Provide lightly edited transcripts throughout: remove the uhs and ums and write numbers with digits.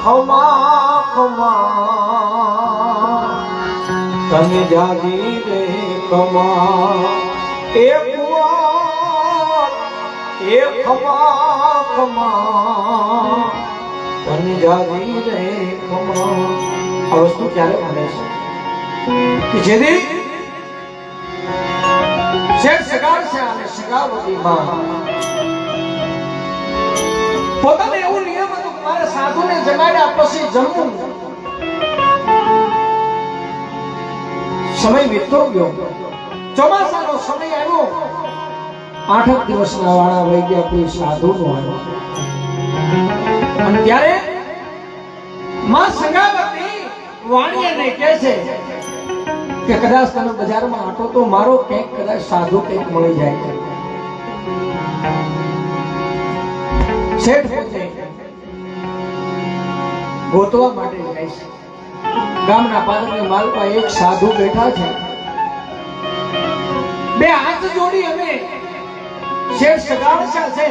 ખમા ખમા તને જાજી રે ખમા એ કુંવર એ ખમા ખમા તને જાજી રે ખમા. આ વસ્તુ ક્યારે બને છે કે જેથી શેઠ સગાડ છે અને સગાવતી માં પોતાને એવું નિયમ હતું કે મારે સાધુને જમાડ્યા પછી જમવું. સમય વીતતો ગયો, ચોમાસાનો સમય આવ્યો, 8 દિવસના વાળા વહી ગયા, કોઈ સાધુ નો આવ્યો. અને ત્યારે માં સંગાવતી વાણિયાને કહે છે કે કદાચ તમે બજારમાં આટો તો મારો, કંઈક કદાચ સાધુ કંઈક મળી જાય. શેઠ પોતે ગોતવા માટે જાય છે. ગામના પાદરની માલપા એક સાધુ બેઠા છે. બે હાથ જોડી અમે શેઠ સગાવશા છે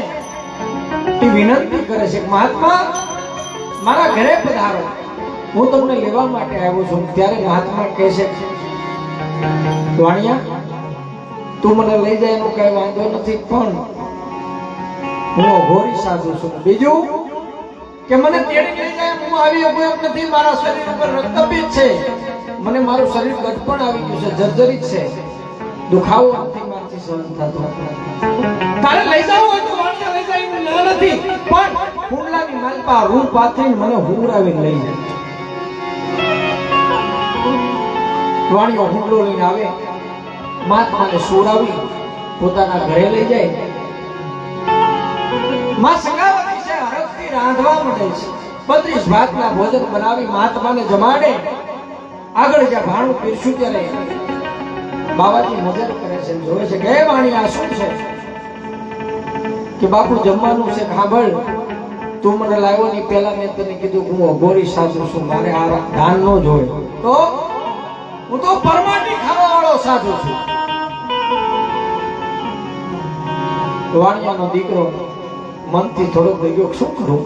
એ વિનંતી કરે છે, મહાત્મા મારા ઘરે પધારો, હું તમને લેવા માટે આવ્યો છું. ત્યારે મહાત્મા કહે છે, વાણિયા તું મને લઈ જાય એનો કઈ વાંધો નથી, પણ હું અઘોરી સાધુ છું. બીજું કે મને તેડી લઈ જાય હું આવી એમ નથી, મારા શરીર ઉપર રક્તપિત છે, મને મારું શરીર ગઠપણ આવી ગયું છે, જર્જરિત છે, દુખાવો નથી મારથી સહન થતો. તારે લઈ જાવ હોય તો વાણિયા લઈ જાય, ના નથી, પણ કુંડલાની માલપા રૂ પાથરીને મને હુંરાવીને લઈ જાય. વાણિયો હુંડલો લઈને આવે, મહાત્માને સુરાવી પોતાના ઘરે લઈ જાય. માં સંગાવતી છે હરખથી રાંધવા માંડે છે. 32 ભાતના ભોજન બનાવી મહાત્માને જમાડે. આગળ જ્યાં ભાણું પીરસ્યું ત્યારે બાબાજી નજર કરે છે, જોવે છે કે વાણી આ શું છે? કે બાપુ જમવાનું છે, સાંભળ, તું મને લાવ્યો ની પહેલા મેં તને કીધું હું અઘોરી સાધુ છું, મારે આ ધાન નો જોય, તો હું તો પરમાટી ખાવા વાળો સાધુ છું. વાણિયાનો દીકરો મનથી થોડો થઈ ગયો, શું કરું,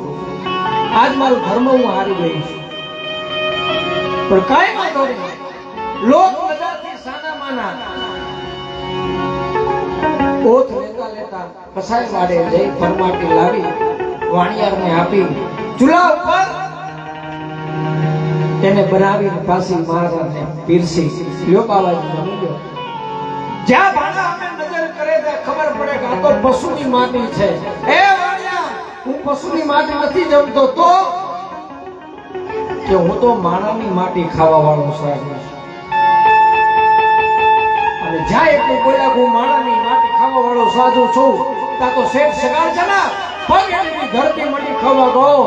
આજ મારું ધર્મ હું હારી ગઈ છું, પણ કાંઈ વાંધો નહીં, લોક નજરથી સાના માના ઓથ લેતા લેતા કસાઈ વાડે જઈ પરમાટી લાવી વાણિયારને આપી ચૂલા ઉપર એને બનાવીને પાછી મહારાજને પીરસી. લ્યો બાબાજી જમી લ્યો. જ્યાં ભાણા અમે નજર કરે ત્યાં ખબર પડે કે આ તો પશુની માટી છે. એ વાણિયા હું પશુની માટી નથી જમતો, તો કે હું તો માણાની માટી ખાવા વાળો સાધુ છું. અને જ્યાં એટલું બોલ્યા હું માણાની માટી ખાવા વાળો સાધુ છું, ત્યાં તો શેઠ સગાડ છે ને પગ એની ધરતી મટી ખાવા ગયો.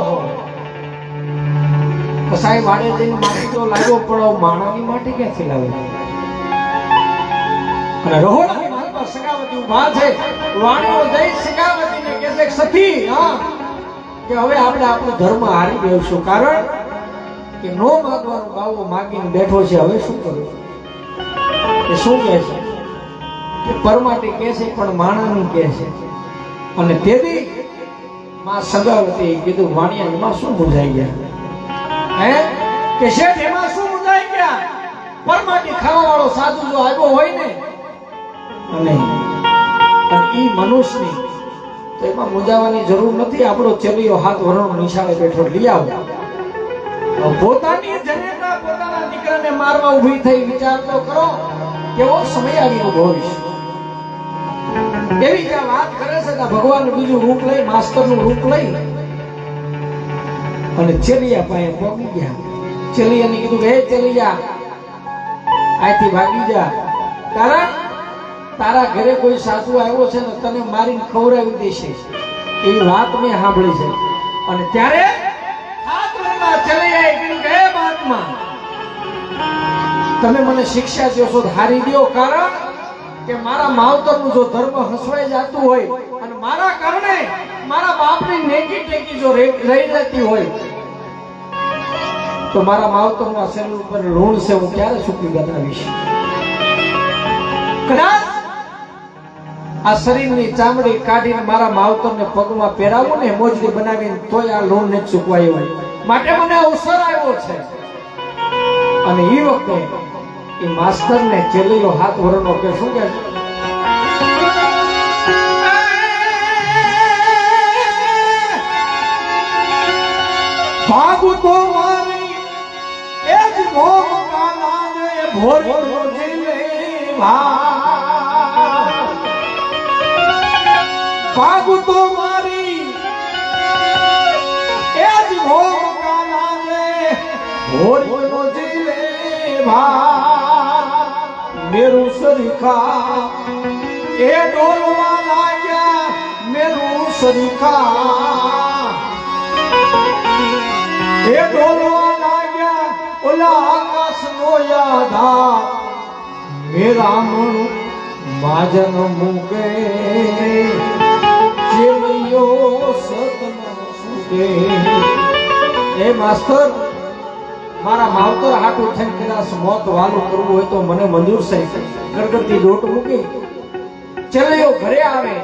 કસાઈ વાડે જઈને માટી તો લાવ્યો, પણ માણાની માટી ક્યાંથી લાવે? અને રહોડાની માલપા સગાવતી ઉભા છે. વાણીઓ જઈ સગાવતીને કહે છે, સખી હા કે હવે આપણે આપણો ધર્મ હારી ગયોશું, કારણ કે નો માગવાનો બાવો માગીને બેઠો છે, હવે શું કરવું? એ શું કહે છે કે પરમાટી કહે છે પણ માણાની કહે છે. અને તેથી માં સગાવતી કીધું, વાણિયા એમાં શું મૂંઝાઈ ગયા? હે કે શેઠ એમાં શું મૂંઝાઈ ગયા? પરમાટી ખાવા વાળો સાધુ જો આવ્યો હોય ને અને ઈ મનુષ્યની, તો એમાં મૂંઝાવાની જરૂર નથી. આપણો ચેલિયો હાથ વરણ નિશાળે બેઠો, લઈ આવો. પોતાની જનેતા પોતાના દીકરાને મારવા ઊભી થઈ, વિચાર તો કરો કેવો સમય આવી ઉભો છે. એવી જ્યાં વાત કરે છે ત્યાં ભગવાન બીજું રૂપ લઈ, માસ્તરનું રૂપ લઈ અને ચેલિયા પાસે પહોંચી ગયા. ચેલિયાને કીધું, હે ચેલિયા અહીંથી ભાગી જા, કારણ તારા ઘરે કોઈ સાધુ આવ્યો છે ને તને મારીને ખવડાવી દેશે, એવી વાત મેં સાંભળી છે. અને ત્યારે ચેલિયાએ કીધું કે હે મહાત્મા તમે મને શિક્ષા દેશો હારી દો, કારણ કે મારા માવતરનું જો ધર્મ હસવાઈ જતું હોય અને મારા કારણે મારા બાપની નેકી ટેકી જો રહી જતી હોય તો મારા માવતરના શરીર ઉપર ઋણ છે, હું ક્યારે ચૂકી બતાવીશ? કદાચ આ શરીરની ચામડી કાઢીને મારા માવતરને પગમાં પહેરાવું ને મોજડી બનાવીને તોય આ ઋણ ને ચૂકવાયું હોય. માટે મને અવસર આવ્યો છે. અને એ વખતે એ માસ્ટર ને ચેલીલો હાથ વરનો કે શું કે ભાગુ તો મારી એ જ મોહ કાનાને ભોરનો જીલે ભાગુ તો મારી એ જ મોહ કાનાને ભોરનો જીલે મેરું સરીખા એ ડોલવા લાગ્યા મેરું સરીખા એ ડોલવા લાગ્યા ઓલા આકાશ નો યાદા મેરા મન માજન મુકે જેલિયો સતન સુકે. એ માસ્ટર મારા માવતર હાટું થઈને કદાચ મોત વાલું કરવું હોય તો મને મંજૂર છે. ગરગરતી દોટ મૂકી ચેલીઓ ઘરે આવે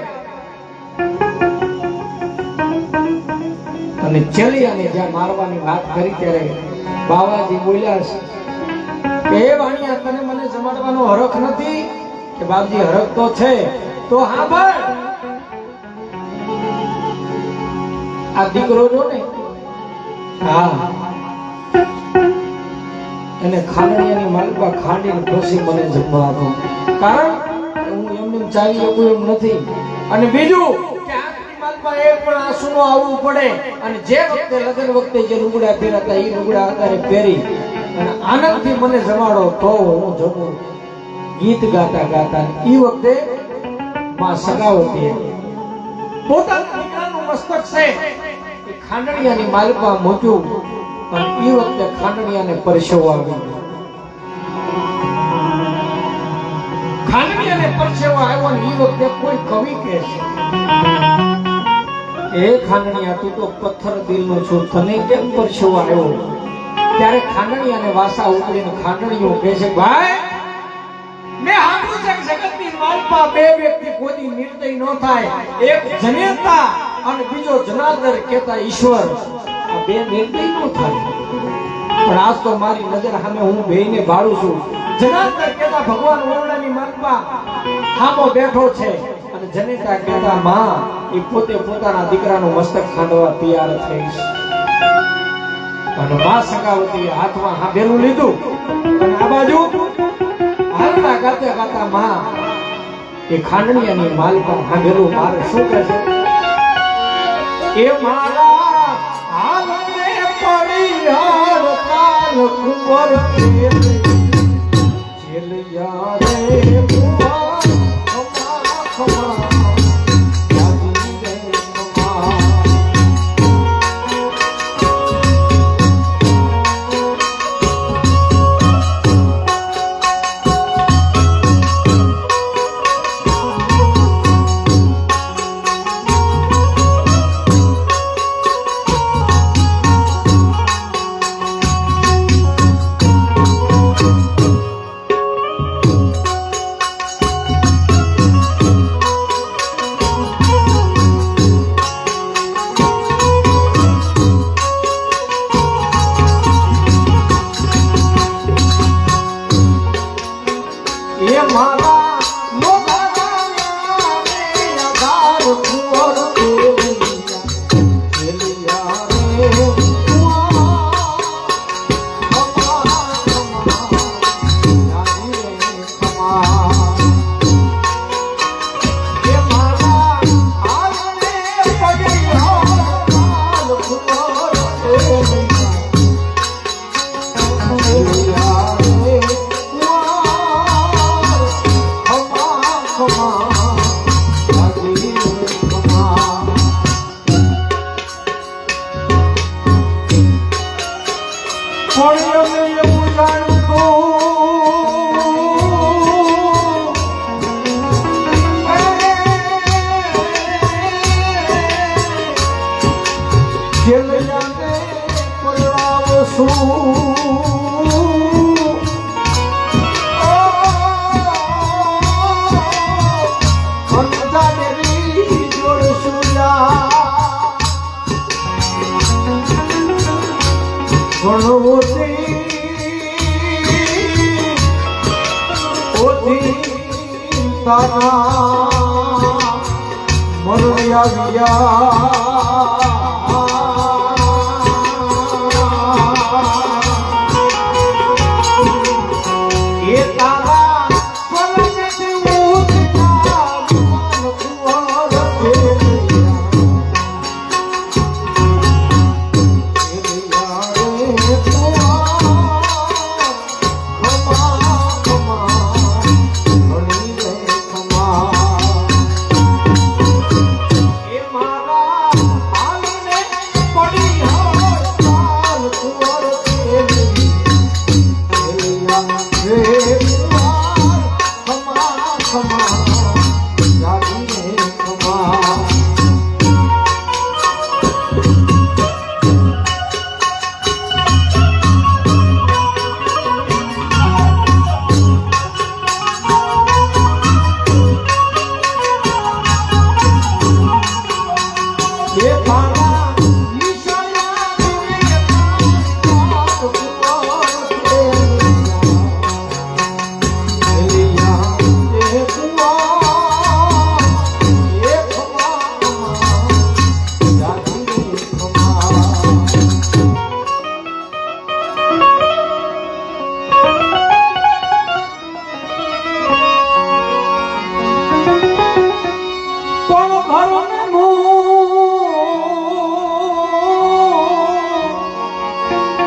અને ચેલિયાને જ્યાં મારવાની વાત કરી ત્યારે બાવાજી બોલ્યા છે કે વાણિયા તને મને જમાડવાનો હરખ નથી કે બાપજી હરખ તો છે તો હા ભાઈ આ દીકરો જો ને હા એને ખાંડણીયાની માલપા ખાંડીને પછી મને જમવા આપો. કારણ હું એમને ચાલી શકું એમ નથી. અને બીજું કે આંખની માલપા એક પણ આંસુ નો આવવું પડે. અને જે વખતે લગ્ન વખતે જે લુગડા પહેરાતા એ લુગડા અત્યારે પહેરી અને આનંદથી મને જમાડો તો હું જમું. ગીત ગાતા ગાતા એ વખતે માં સગાવતી પોતાના દીકરાનું મસ્તક છે એ ખાંડણીયાની માલપા મૂક્યું. અને એ વખતે ખાંડણીયાને પરસેવો આવ્યો. ખાંડણીયાને પરસેવો આવ્યો ને એ વખતે કોઈ કવિ કહે છે એ ખાંડણીયા તું તો પથ્થર દિલનો છો તને કેમ પરસેવો આવ્યો. ત્યારે ખાંડણીયાને વાસા ઉતરીને ખાંડણીઓ કહે છે ભાઈ મેં સાંભળ્યું છે કે જગતની માલપા બે વ્યક્તિ કોઈ નિર્દય ન થાય. એક જનેતા અને બીજો જનાર્દન કહેતા ઈશ્વર. બે નિર્દય નો થાય પણ આજ તો મારી નજર સામે હું બેયને બાળું છું. જનાર્દન કહેતા ભગવાન ઓરડાની માલપા સામો બેઠો છે અને જનેતા કહેતા માં એ પોતે પોતાના દીકરાનું મસ્તક ખાંડવા તૈયાર થઈ છે. અને માં સગાવતી હાથમાં હાંભેલું લીધું અને આ બાજુ હાલતા ગાતા ગાતા માં એ ખાંડણીયાની માલપા હાંભેલું મારે શું કહે છે એ મારા હાલને પડી હાર કાલ કુંવર ચેલિયા રે બુઆ ખમા ખમા યાદી રે ખમા. ભણવતી ઓથી તારા મરણ આવ્યા એ તારા પરમે ઉતરા કુંવર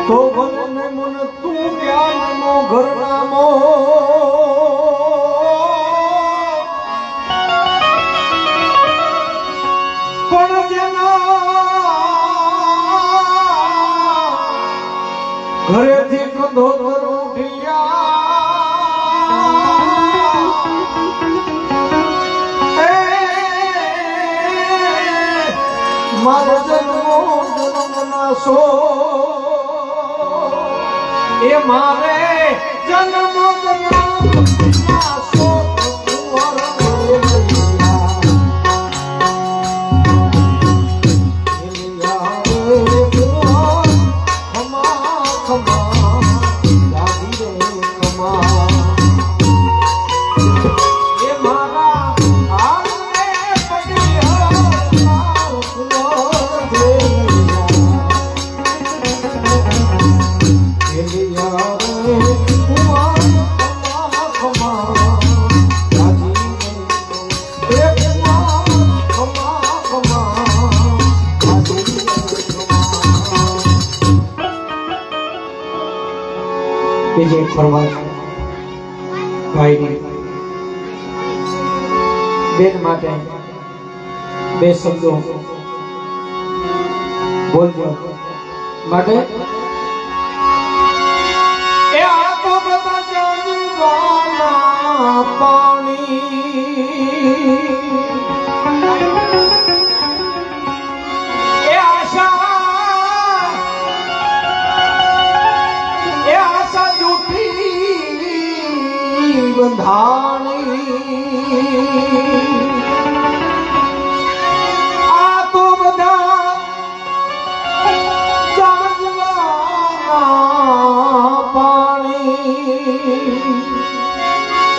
તો મને મન તું જ્ઞાનનો ઘરનામો પણ જેના ઘરેથી કંધોતર ઉઠ્યા મારો જન્મના સો એ મારે જન્મ બીજે ફરવા ભાઈની બેન માટે બે શબ્દો બોલજો માટે એ આ તો બધા જગવાના પાણી એ આશા જૂઠી બંધાણી આ તો બધા જગવાના પાણી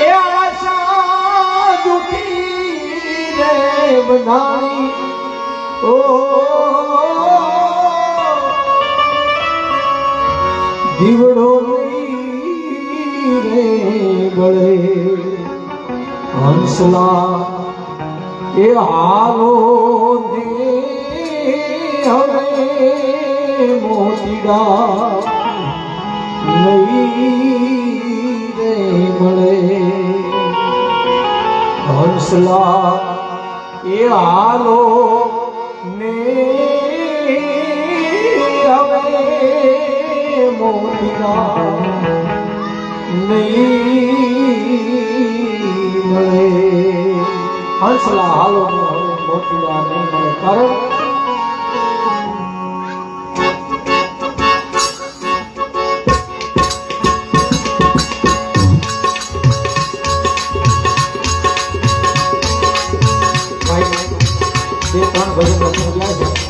એ આશા જૂઠી રે બંધાણી ઓ દીવડો રે ગળે હંસલા એ હાલો ને હવે મોતીડા નહીં રે મળે હંસલા એ હાલો ને હવે મોતીડા નહીં મળે હંસલા હાલો ને હવે મોતીડા નહીં મળે કારણ બે ત્રણ ભજન ગયા છે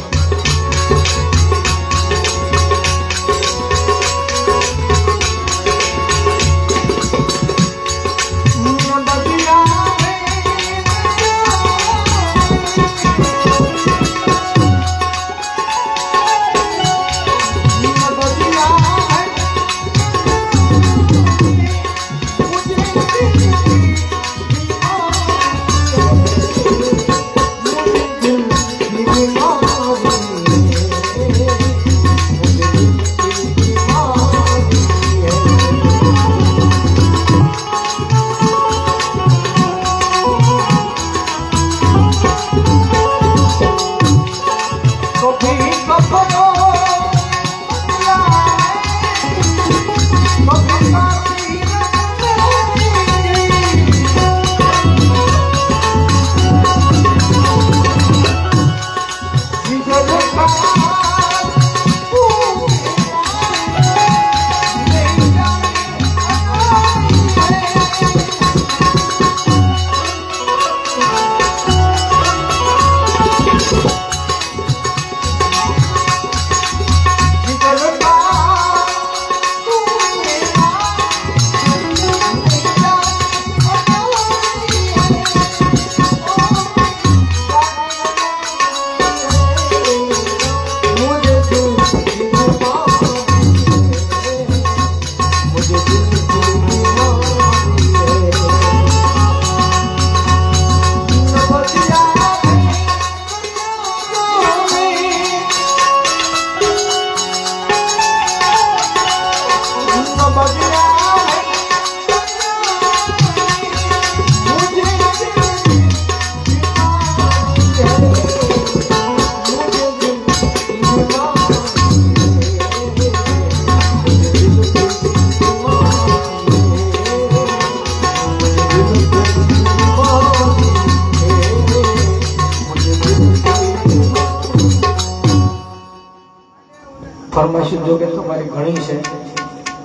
જો કે તમારી ઘણી છે,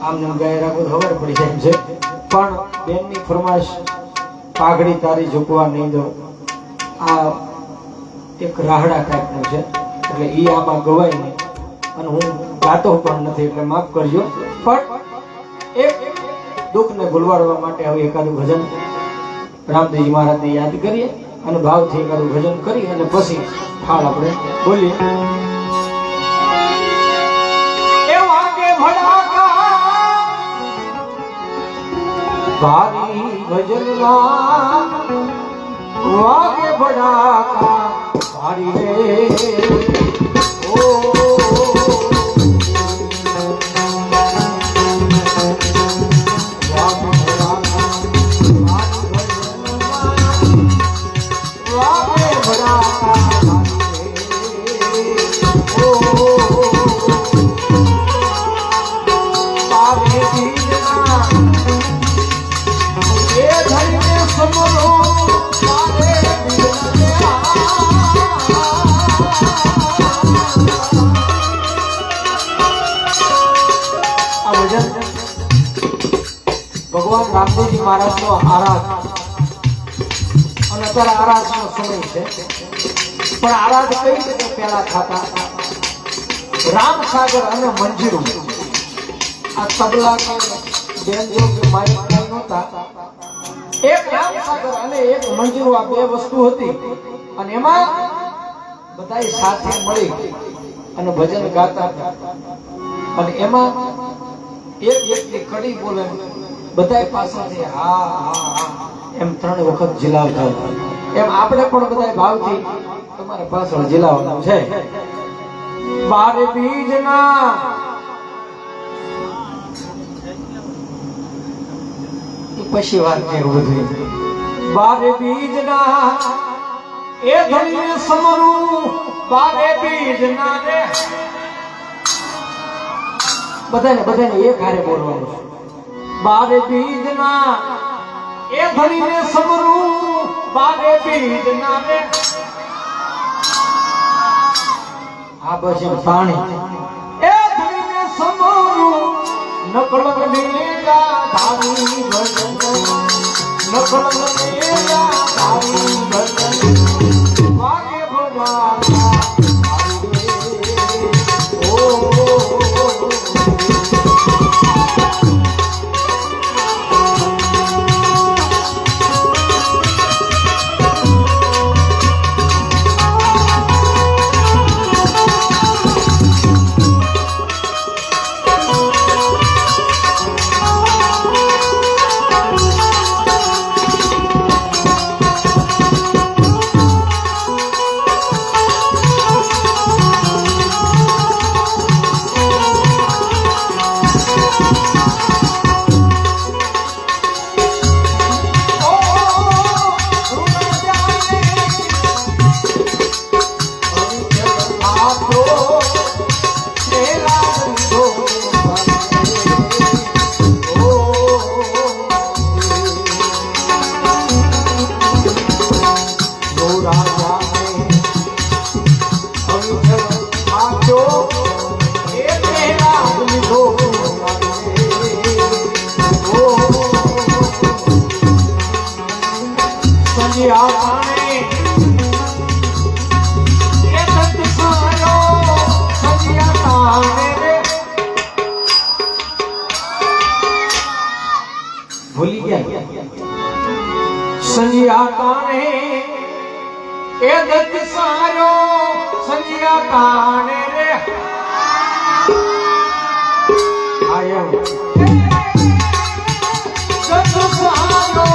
આમને ગાય રાખો ખબર પડી જાય છે, પણ બેનની ફરમાશ પાઘડી તારી ઝૂકવા નહીં દો, આ એક રાહડા ટાઈપનું છે, એટલે ઈ આમાં ગવાય નહીં, અને હું ગાતો પણ નથી એટલે માફ કરજો, પણ એક દુઃખને ભૂલવાડવા માટે હવે એકાદું ભજન રામદેવજી મહારાજને યાદ કરીએ અને ભાવથી એકાદું ભજન કરી અને પછી ફાળ આપણે બોલીએ. ભારી ભજનમાં વાગે ભડાકા ભારી રે ઓ ભગવાન રામદેવજી મહારાજનો આરાધ, અને અત્યારે આરાધનો સમય છે, પણ આરાધ કઈ રીતે પહેલા થતા? રામસાગર અને મંજીરો, આ તબલા કે બેન્જો કે માઇક કઈ નહોતા, એક રામસાગર અને એક મંજીરો, આ બે વસ્તુ હતી, અને એમાં બધાય સાથે મળી અને ભજન ગાતા હતા, અને એમાં એક વ્યક્તિ કડી બોલે, બધાય પાછળથી હા હા હા એમ 3 વખત ઝીલાવતા હતા. એમ આપણે પણ બધાય ભાવથી તમારે પાછળ ઝીલાવવાનું છે. બારે બીજના પછી વાત કેવું બધું. બારે બીજના એ ધણીને સમરું, બારે બીજના રે બધાને એક હારે બોલવાનું છે. બારે બીજના એ ધણીને સમરું, બારે બીજના રે આ પછી પાણી એ ધણીને સમરું, નકળંગ નીલા ધારી ભજન, નકળંગ નીલા ધારી ભજન વાગે ભજાતા ભૂલી ગયા સંજિયા કાને એ દત્ત સારો સંજિયા કાને રે આયા દત્ત સારો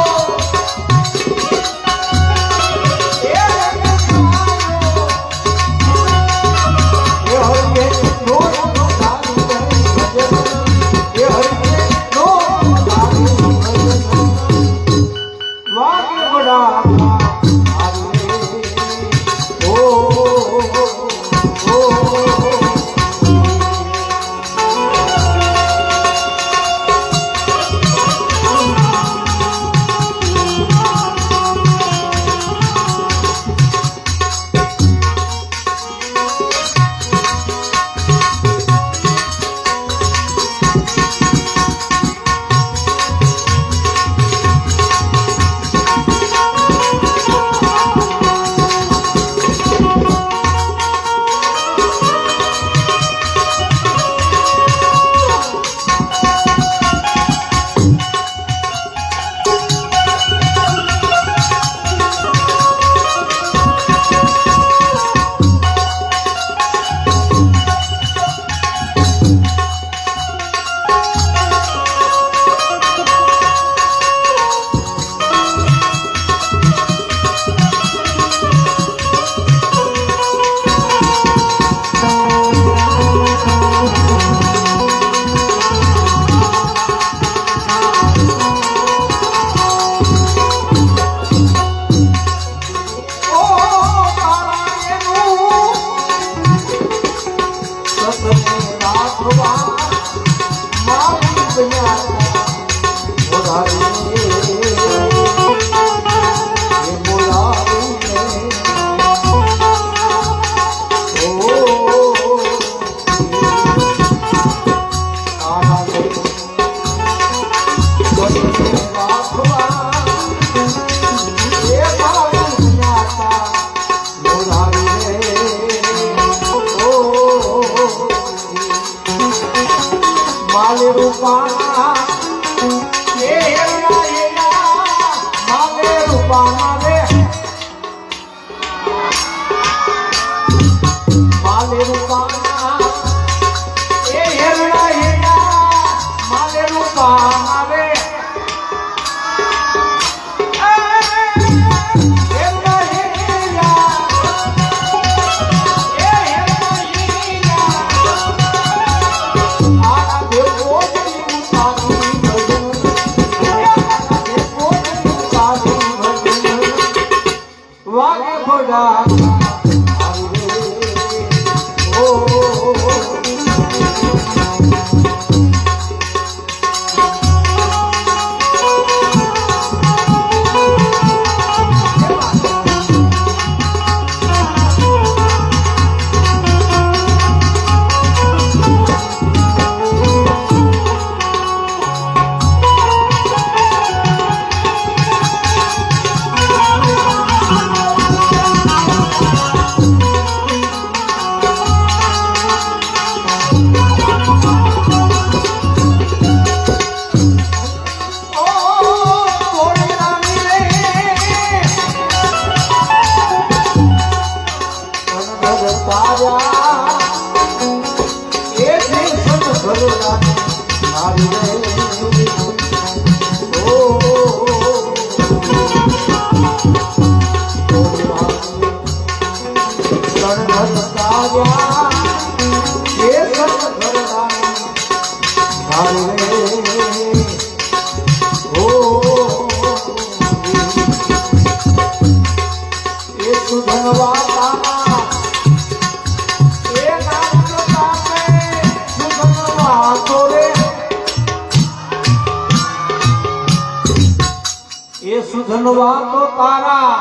સુધનવા તો તારા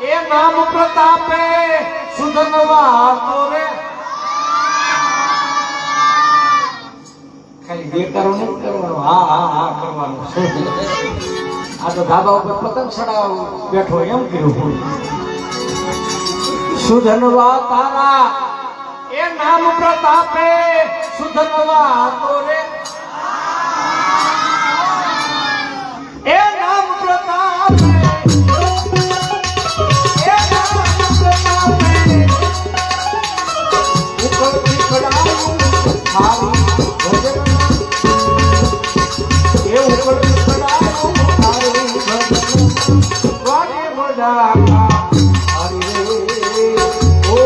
એ નામ પ્રતાપે સુધનવા તો રે ખાલી બેકારો નથી કરવાનો હા હા હા કરવાનું આ તો ધાબા ઉપર પતંગ ચડાવ બેઠો એમ કર્યું સુધનવા તારા એ નામ પ્રતાપે સુધનવા તો રે એ નામ પ્રતાપે એ નામ પ્રતાપે ઉપર પીકડાયું હારી ભજન એ ઉપર પીકડાયું હારી ભજન વાગે બધા હારી રે ઓ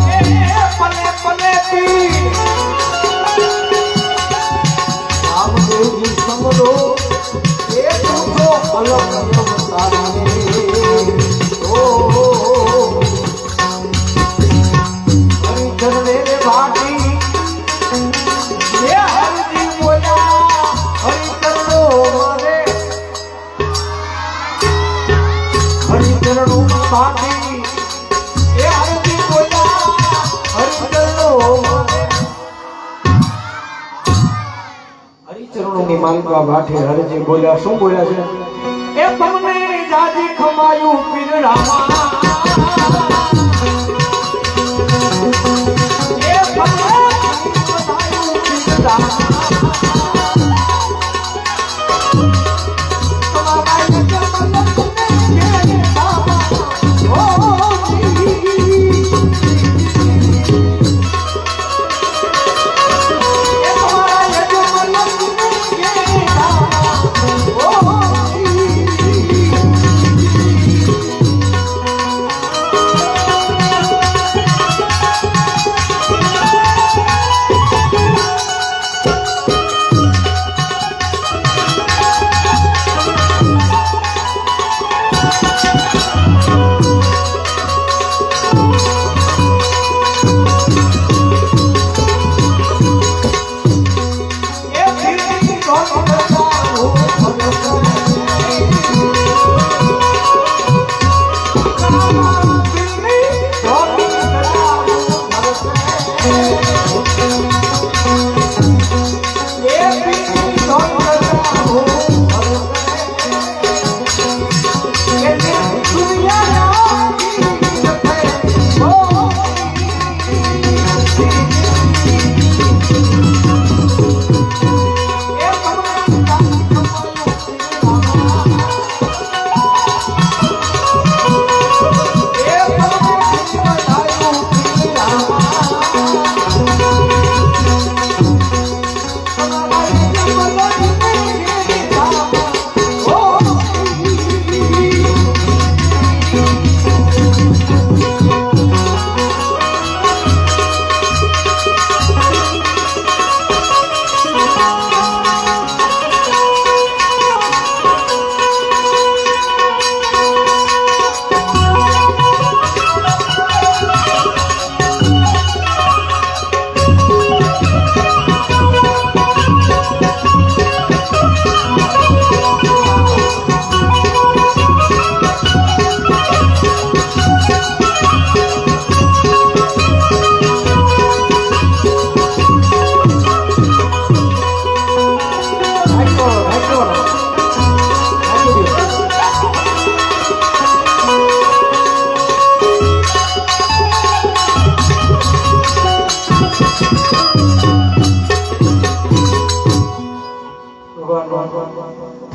એ પલે પલે તી સમલો એ તુજો પલક તારે ઓ હરી ચરણે રે ભાટી એ હરજી બોલ્યા હરી ચરણો મારે હરી ચરણો ભાટી એ હરજી બોલ્યા હરી ચરણો મારે હરિચરણોની માલિકા ભાઠે હરજી બોલ્યા શું બોલ્યા છે એ તમને જાજી ખમાયું પીર રામા એ તમને ખમાયું પીર રામા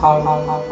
થાળ